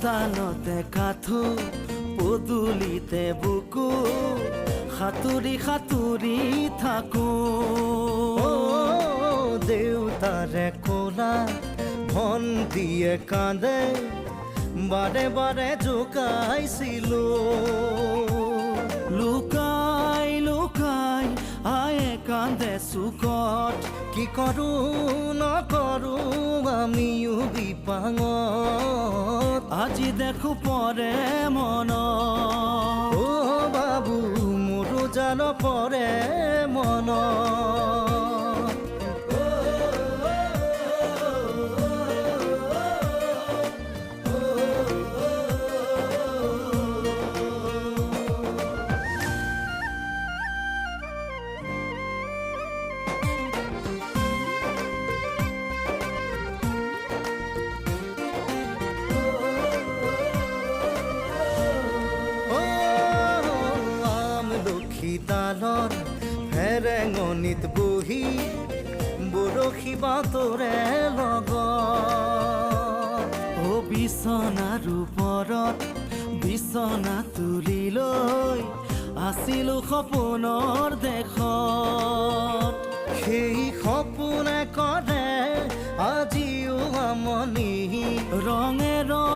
চোতালতে কাঠো পদূলিতে বুকু সাঁতুৰি সাঁতুৰি থাকো দেউতাৰে কোলা ভণ্টিয়ে কান্দে বাৰে বাৰে জোকাইছিলো লুকাই লুকাই আয়ে কান্দে চুকত কি কৰো নকৰো আমিও বিপাঙত আজি দেখো পৰে মন বাবু মোৰো জান পৰে মন তালত ফেৰেঙনিত বহি বৰশী বাতৰে লগত বিচনাৰ ওপৰত বিচনা তুলি লৈ আছিলো সপোনৰ দেশত